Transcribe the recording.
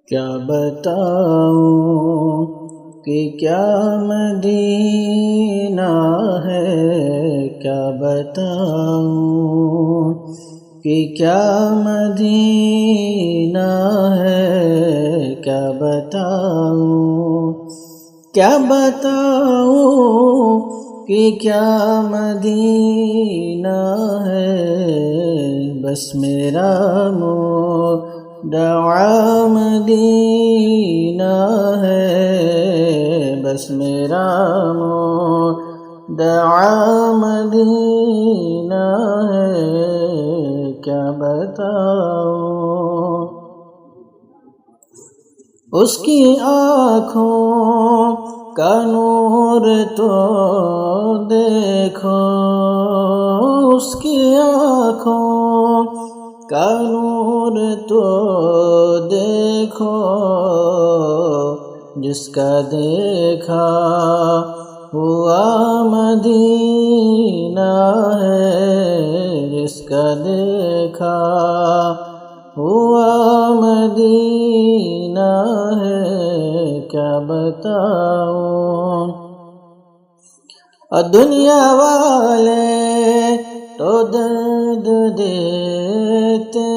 کیا بتاؤں کہ کیا مدینہ ہے، کیا بتاؤں کہ کیا مدینہ ہے، کیا بتاؤں، کیا بتاؤں کہ کیا مدینہ ہے، بس میرا مدعا مدینہ ہے، بس میرا مدعا مدینہ ہے، کیا بتاؤں۔ اس کی آنکھوں کا نور تو دیکھو، اس کی آنکھوں کا نور تو دیکھو، جس کا دیکھا ہوا مدینہ ہے، جس کا دیکھا ہوا مدینہ ہے، کیا بتاؤں۔ اور دنیا والے تو درد دیتے